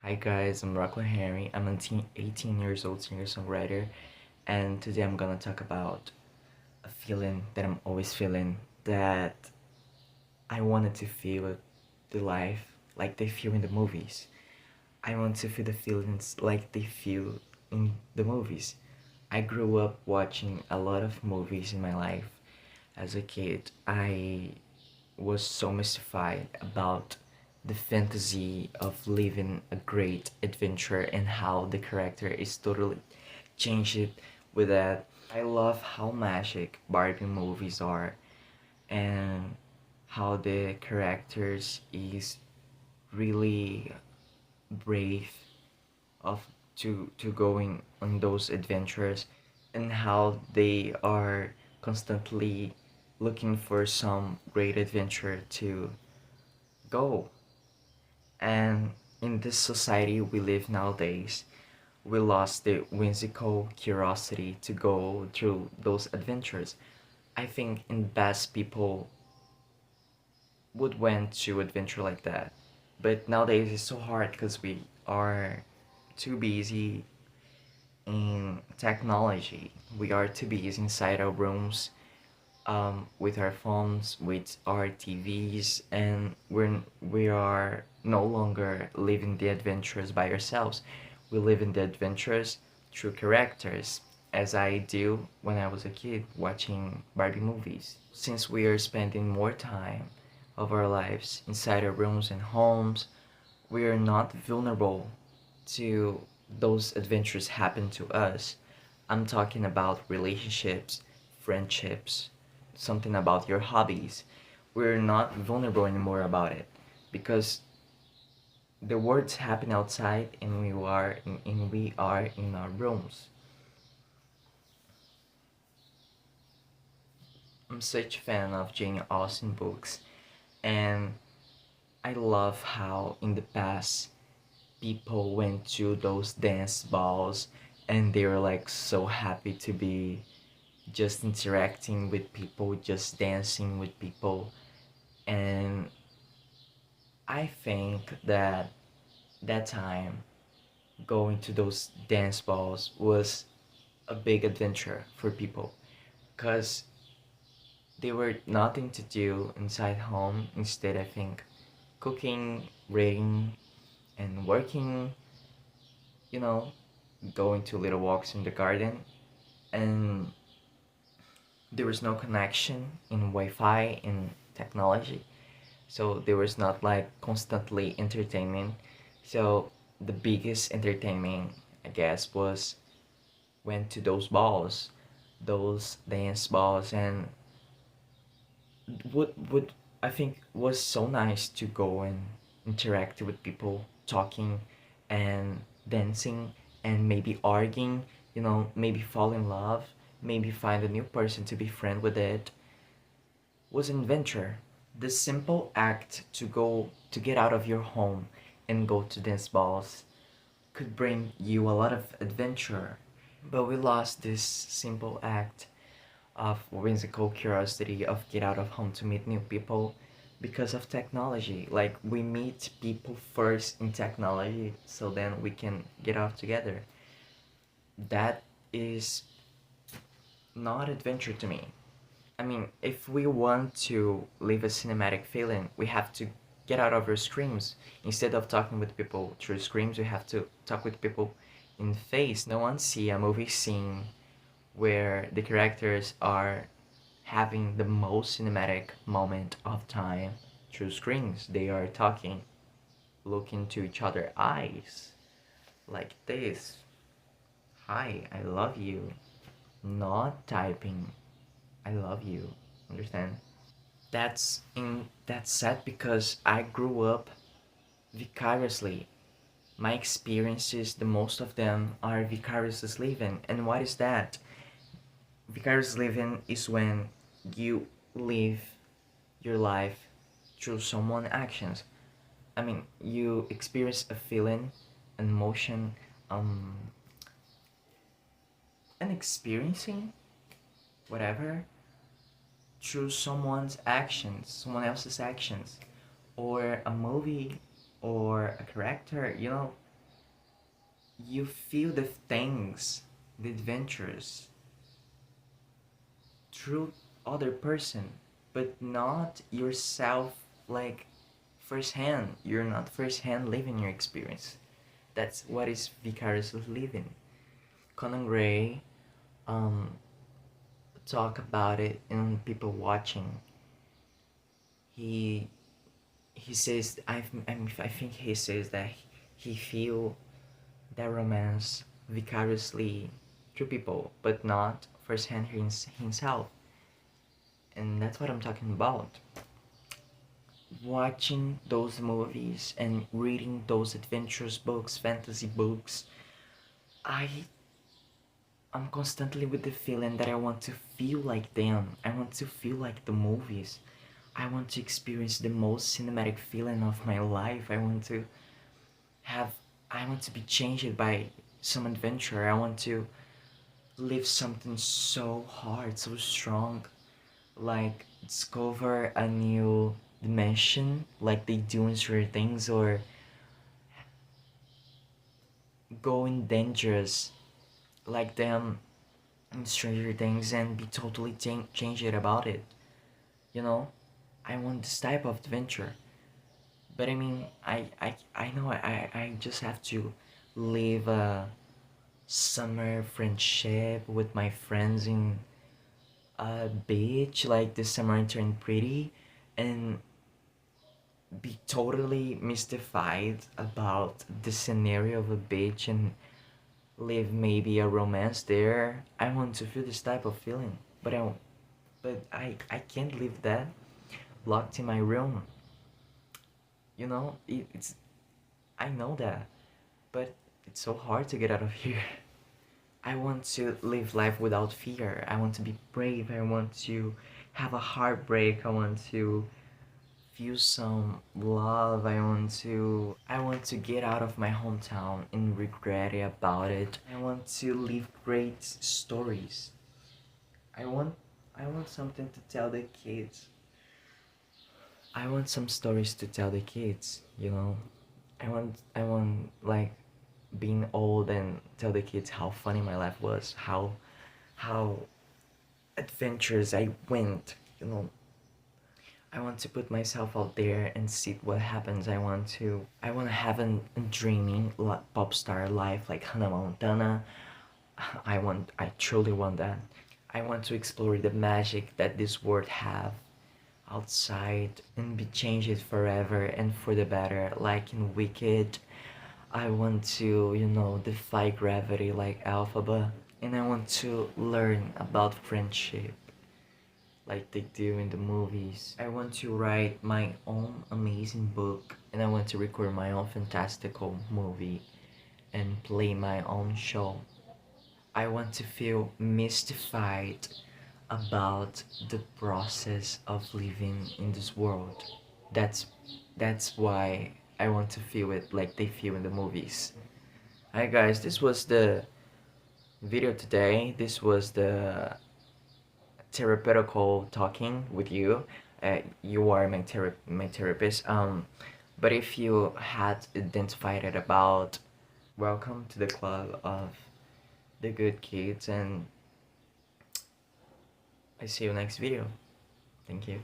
Hi guys, I'm Rockwell Henry. I'm a 18 years old singer-songwriter, and today I'm gonna talk about a feeling that I'm always feeling, that I wanted to feel the life like they feel in the movies. I want to feel the feelings like they feel in the movies. I grew up watching a lot of movies in my life. As a kid, I was so mystified about the fantasy of living a great adventure and how the character is totally changed with that. I love how magic Barbie movies are and how the characters is really brave of to going on those adventures, and how they are constantly looking for some great adventure to go. And in this society we live nowadays, we lost the whimsical curiosity to go through those adventures. I think in best people would went to adventure like that. But nowadays it's so hard because we are too busy in technology. We are too busy inside our rooms, with our phones, with our TVs, and we are no longer living the adventures by ourselves. We live in the adventures through characters, as I do when I was a kid watching Barbie movies. Since we are spending more time of our lives inside our rooms and homes, we are not vulnerable to those adventures happen to us. I'm talking about relationships, friendships, something about your hobbies. We're not vulnerable anymore about it because the words happen outside, and we are in our rooms. I'm such a fan of Jane Austen books, and I love how in the past people went to those dance balls and they were like so happy to be just interacting with people, just dancing with people. And I think that that time going to those dance balls was a big adventure for people because they were nothing to do inside home. Instead, I think cooking, reading, and working, you know, going to little walks in the garden. And there was no connection in Wi-Fi in technology, so there was not like constantly entertainment. So the biggest entertainment, I guess, was went to those balls, those dance balls. And would I think was so nice to go and interact with people, talking and dancing, and maybe arguing, maybe fall in love, maybe find a new person to be friend with. It was an adventure. The simple act to get out of your home and go to dance balls could bring you a lot of adventure. But we lost this simple act of whimsical curiosity of get out of home to meet new people because of technology. Like, we meet people first in technology so then we can get off together. That is not adventure to me. I mean, if we want to live a cinematic feeling, we have to get out of our screens. Instead of talking with people through screens, we have to talk with people in face. No one see a movie scene where the characters are having the most cinematic moment of time through screens. They are talking, looking to each other eyes like this. Hi, I love you. Not typing I love you. Understand? That's sad because I grew up vicariously. My experiences, the most of them are vicarious living. And what is that? Vicarious living is when you live your life through someone's actions. I mean, you experience a feeling, an emotion, um, an experiencing, whatever, through someone's actions, someone else's actions, or a movie, or a character. you feel the things, the adventures through other person, but not yourself, like firsthand. You're not firsthand living your experience. That's what is vicariously living. Conan Gray talk about it in People Watching. He he says I think he says that he feel that romance vicariously through people, but not firsthand himself. And that's what I'm talking about. Watching those movies and reading those adventurous books, fantasy books, I I'm constantly with the feeling that I want to feel like them. I want to feel like the movies. I want to experience the most cinematic feeling of my life. Have I want to be changed by some adventure. I want to live something so hard, so strong, like discover a new dimension like they do in Stranger Things, or going dangerous like them in Stranger Things and be totally changed about it. You know, I want this type of adventure. But I mean, I know I just have to live a summer friendship with my friends in a beach like the summer turned pretty, and be totally mystified about the scenario of a beach and live maybe a romance there. I want to feel this type of feeling, but I can't live that locked in my room. You know, it's I know that, but it's so hard to get out of here. I want to live life without fear. I want to be brave. I want to have a heartbreak. I want to feel some love. I want to get out of my hometown and regret it about it. I want to live great stories. I want I want something to tell the kids. I want some stories to tell the kids, you know. I want like being old and tell the kids how funny my life was, how adventures I went, you know. I want to put myself out there and see what happens. I want to have a dreaming pop star life like Hannah Montana. I truly want that. I want to explore the magic that this world have outside and be changed forever and for the better, like in Wicked. I want to, you know, defy gravity like Alphaba, and I want to learn about friendship like they do in the movies. I want to write my own amazing book, and I want to record my own fantastical movie and play my own show. I want to feel mystified about the process of living in this world. That's that's why I want to feel it like they feel in the movies. Hi guys, this was the video today. This was the therapeutical talking with you. You are my therapist. But if you had identified it about, welcome to the club of the good kids, and I see you next video. Thank you.